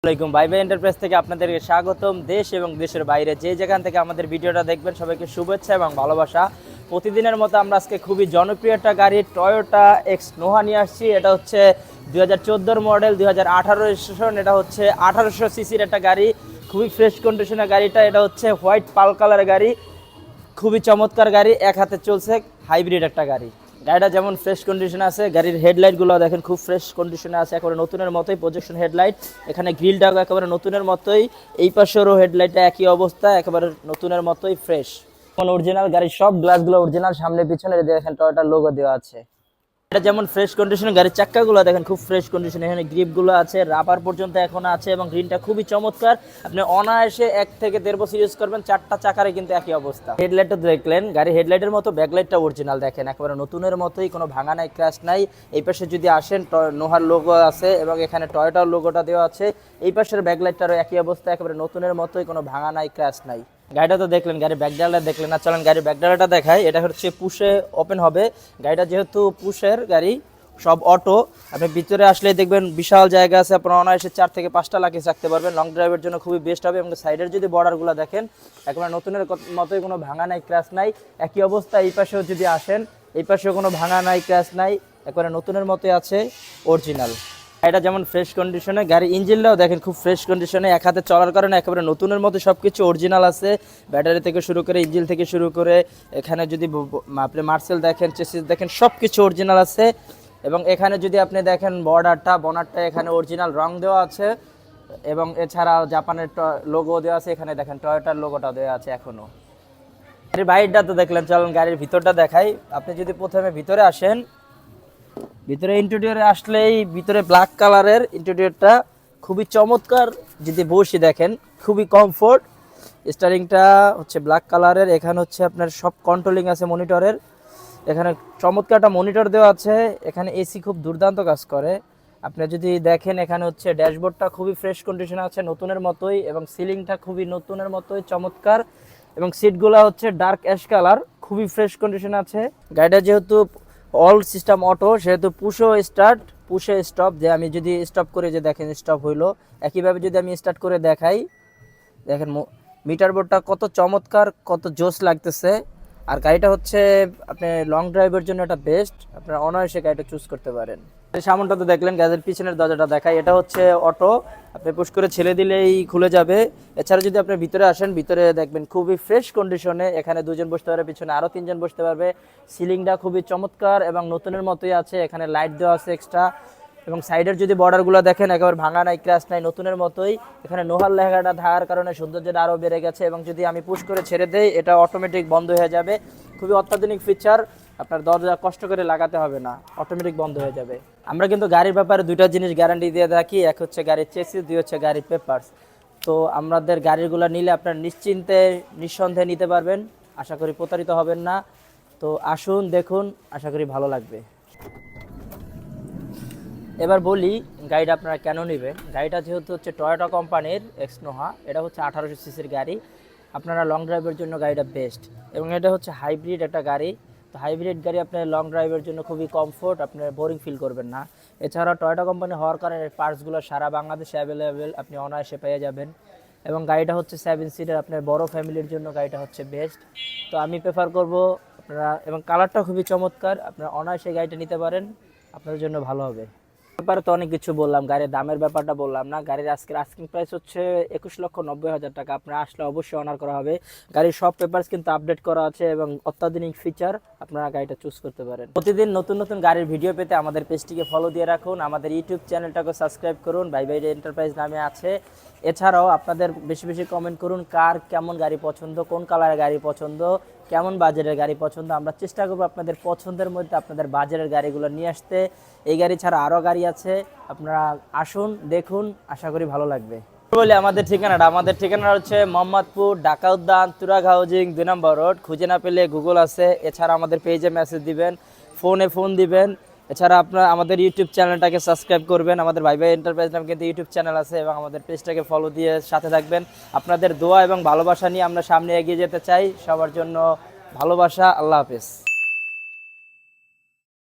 আসসালামাইকুম ভাই এন্টারপ্রাইজ থেকে আপনাদেরকে স্বাগতম। দেশ এবং দেশের বাইরে যে যেখান থেকে আমাদের ভিডিওটা দেখবেন সবাইকে শুভেচ্ছা এবং ভালোবাসা। প্রতিদিনের মতো আমরা আজকে খুবই জনপ্রিয় একটা গাড়ি টয়োটা এক্স নোহা নিয়ে আসছি। এটা হচ্ছে 2014 মডেল, 2018 রেজিস্ট্রেশন। এটা হচ্ছে 1800 সিসির একটা গাড়ি, খুবই ফ্রেশ কন্ডিশনের গাড়িটা। এটা হচ্ছে হোয়াইট পাল কালারের গাড়ি, খুবই চমৎকার গাড়ি, এক হাতে চলছে, হাইব্রিড একটা গাড়ি। গাড়িটা যেমন ফ্রেশ কন্ডিশনে আছে, গাড়ির হেডলাইটগুলো দেখেন খুব ফ্রেশ কন্ডিশনে আছে, একেবারে নতুনের মতোই প্রজেকশন হেডলাইট। এখানে গ্রিলটাও একেবারে নতুনের মতোই, এই পাশেরও হেডলাইটটা একই অবস্থা, একেবারে নতুনের মতোই ফ্রেশ। এখন অরিজিনাল গাড়ির সব গ্লাসগুলো অরিজিনাল, সামনে পিছনে দেখেন টয়োটার লোগো দেওয়া আছে। এটা যেমন ফ্রেশ কন্ডিশনে, গাড়ির চাক্কাগুলো দেখেন খুব ফ্রেশ কন্ডিশনে, এখানে গ্রিপগুলো আছে, রাবার পর্যন্ত এখন আছে এবং গ্রিনটা খুবই চমৎকার। আপনি অনায়াসে 1 থেকে 1.5 বছর ইউজ করবেন, 4টা চাকারে কিন্তু একই অবস্থা। হেডলাইটটা দেখলেন, গাড়ির হেডলাইটের মতো ব্যাকলাইটটা অরিজিনাল, দেখেন একেবারে নতুনের মতোই, কোনো ভাঙা নাই, ক্র্যাশ নাই। এই পাশে যদি আসেন নোহার লোগো আছে এবং এখানে টয়োটার লোগোটা দেওয়া আছে। এই পাশের ব্যাকলাইটটারও একই অবস্থা, একেবারে নতুনের মতোই, কোনো ভাঙা নাই, ক্র্যাশ নাই। গাড়িটা তো দেখলেন, গাড়ির ব্যাকডালাটা দেখলেন না, চলেন গাড়ির ব্যাকডালাটা দেখাই। এটা হচ্ছে পুশে ওপেন হবে গাড়িটা, যেহেতু পুশের গাড়ি, সব অটো। আপনি ভিতরে আসলেই দেখবেন বিশাল জায়গা আছে, আপনার অনায়াসে 4 থেকে 5টা লাগেজ রাখতে পারবেন। লং ড্রাইভের জন্য খুবই বেস্ট হবে। এবং সাইডের যদি বর্ডারগুলো দেখেন, একেবারে নতুনের মতোই, কোনো ভাঙা নাই, ক্র্যাশ নাই, একই অবস্থা। এই পাশেও যদি আসেন, এই পাশেও কোনো ভাঙা নাই, ক্র্যাশ নাই, একেবারে নতুনের মতোই আছে, অরিজিনাল। এটা যেমন ফ্রেশ কন্ডিশনে, গাড়ি ইঞ্জিনটাও দেখেন খুব ফ্রেশ কন্ডিশনে, এক হাতে চলার কারণে একেবারে নতুনের মতো সব কিছু অরিজিনাল আছে। ব্যাটারি থেকে শুরু করে, ইঞ্জিন থেকে শুরু করে, এখানে যদি আপনি মার্সেল দেখেন, চেসিস দেখেন, সব কিছু অরিজিনাল আছে। এবং এখানে যদি আপনি দেখেন বনারটা এখানে অরিজিনাল রং দেওয়া আছে এবং এছাড়া জাপানের লোগো দেওয়া আছে। এখানে দেখেন টয়োটার লোগোটা দেওয়া আছে এখনো। গাড়ির বাইরটা তো দেখলেন, চলুন গাড়ির ভিতরটা দেখাই। আপনি যদি প্রথমে ভিতরে আসেন, ভিতরে ইন্টেরিয়রে আসলেই ভিতরে ব্ল্যাক কালারের ইন্টেরিয়রটা খুবই চমৎকার। যদি বসে দেখেন, খুবই কমফোর্ট। স্টারিংটা হচ্ছে ব্ল্যাক কালারের, এখানে হচ্ছে আপনার সব কন্ট্রোলিং আছে মনিটরের। এখানে চমৎকার একটা মনিটর দেওয়া আছে, এখানে এসি খুব দুর্দান্ত কাজ করে। আপনি যদি দেখেন, এখানে হচ্ছে ড্যাশবোর্ডটা খুবই ফ্রেশ কন্ডিশনে আছে, নতুনের মতোই, এবং সিলিংটা খুবই নতুনের মতোই চমৎকার। এবং সিটগুলো হচ্ছে ডার্ক অ্যাশ কালার, খুবই ফ্রেশ কন্ডিশনে আছে। গাড়িটা যেহেতু অল সিস্টেম অটো, সেহেতু পুশে স্টপ, যে আমি যদি স্টপ করে, যে দেখেন স্টপ হইলো, একইভাবে যদি আমি স্টার্ট করে দেখাই, দেখেন মিটার বোর্ডটা কত চমৎকার, কত জোস লাগতেছে। আর গাড়িটা হচ্ছে আপনি লং ড্রাইভের জন্য এটা বেস্ট, আপনারা অনায়াসে গাড়িটা চুজ করতে পারেন। সামনটা তো দেখলেন, গাড়ির পিছনের দরজাটা দেখাই। এটা হচ্ছে অটো, আপনি পুশ করে ছেড়ে দিলেই খুলে যাবে। এছাড়া যদি আপনি ভিতরে আসেন, ভিতরে দেখবেন খুবই ফ্রেশ কন্ডিশনে, এখানে 2 জন বসতে পারবে, পিছনে আরও 3 জন বসতে পারবে। সিলিংটা খুবই চমৎকার এবং নতুনের মতোই আছে, এখানে লাইট দেওয়া আছে এক্সট্রা। এবং সাইডের যদি বর্ডারগুলো দেখেন, একেবারে ভাঙা নাই, ক্র্যাশ নাই, নতুনের মতোই। এখানে নোহার লেখাটা থাকার কারণে সৌন্দর্যটা আরও বেড়ে গেছে। এবং যদি আমি পুশ করে ছেড়ে দেই, এটা অটোমেটিক বন্ধ হয়ে যাবে। খুবই অত্যাধুনিক ফিচার, আপনার দরজা কষ্ট করে লাগাতে হবে না, অটোমেটিক বন্ধ হয়ে যাবে। আমরা কিন্তু গাড়ির ব্যাপারে 2টা জিনিস গ্যারান্টি দিয়ে থাকি, এক হচ্ছে গাড়ির চেসিস, 2 হচ্ছে গাড়ির পেপারস। তো আমাদের গাড়িগুলো নিলে আপনার নিশ্চিন্তে নিঃসন্দেহে নিতে পারবেন, আশা করি প্রতারিত হবেন না। তো আসুন, দেখুন, আশা করি ভালো লাগবে। এবার বলি গাড়িটা আপনারা কেন নেবেন। গাড়িটা যেহেতু হচ্ছে টয়োটা কোম্পানির এক্স নোহা, এটা হচ্ছে 1800 সিসির গাড়ি, আপনারা লং ড্রাইভের জন্য গাড়িটা বেস্ট। এবং এটা হচ্ছে হাইব্রিড একটা গাড়ি, তো হাইব্রিড গাড়ি আপনার লং ড্রাইভের জন্য খুবই কমফোর্ট, আপনার বোরিং ফিল করবেন না। এছাড়া টয়োটা কোম্পানি হওয়ার কারণে পার্টসগুলো সারা বাংলাদেশে অ্যাভেলেবেল, আপনি অনায়াসে পেয়ে যাবেন। এবং গাড়িটা হচ্ছে 7 সিটার, আপনার বড় ফ্যামিলির জন্য গাড়িটা হচ্ছে বেস্ট। তো আমি প্রেফার করব আপনারা, এবং কালারটা খুবই চমৎকার, আপনারা অনায়াসে গাড়িটা নিতে পারেন, আপনাদের জন্য ভালো হবে। ব্যাপারে তো অনেক কিছু বললাম, গাড়ির দামের ব্যাপারটা বললাম না। গাড়ির আজকের আস্কিং প্রাইস হচ্ছে 21,90,000 টাকা, আপনারা আসলে অবশ্যই অনার করা হবে। গাড়ির সব পেপারস কিন্তু আপডেট করা আছে এবং অত্যাধুনিক ফিচার, আপনারা গাড়িটা চুজ করতে পারেন। প্রতিদিন নতুন নতুন গাড়ির ভিডিও পেতে আমাদের পেজটিকে ফলো দিয়ে রাখুন, আমাদের ইউটিউব চ্যানেলটাকে সাবস্ক্রাইব করুন, ভাই এন্টারপ্রাইজ নামে আছে। এছাড়াও আপনাদের বেশি বেশি কমেন্ট করুন, কার কেমন গাড়ি পছন্দ, কোন কালারের গাড়ি পছন্দ, কেমন বাজেটের গাড়ি পছন্দ। আমরা চেষ্টা করবো আপনাদের পছন্দের মধ্যে আপনাদের বাজেটের গাড়িগুলো নিয়ে আসতে। এই গাড়ি ছাড়া আরও গাড়ি আছে, আপনারা আসুন, দেখুন, আশা করি ভালো লাগবে। বলি আমাদের ঠিকানা হচ্ছে মোহাম্মদপুর, ঢাকা উদ্যান, তুরাগ হাউজিং, 2 নম্বর রোড। খুঁজে না পেলে গুগল আছে, এছাড়া আমাদের পেজে মেসেজ দিবেন, ফোন দিবেন। এছাড়া আপনারা আমাদের ইউটিউব চ্যানেলটাকে সাবস্ক্রাইব করবেন, আমাদের ভাই এন্টারপ্রাইজ নামে কিন্তু ইউটিউব চ্যানেল আছে, এবং আমাদের পেজটাকে ফলো দিয়ে সাথে থাকবেন। আপনাদের দোয়া এবং ভালোবাসা নিয়ে আমরা সামনে এগিয়ে যেতে চাই। সবার জন্য ভালোবাসা, আল্লাহ হাফেজ।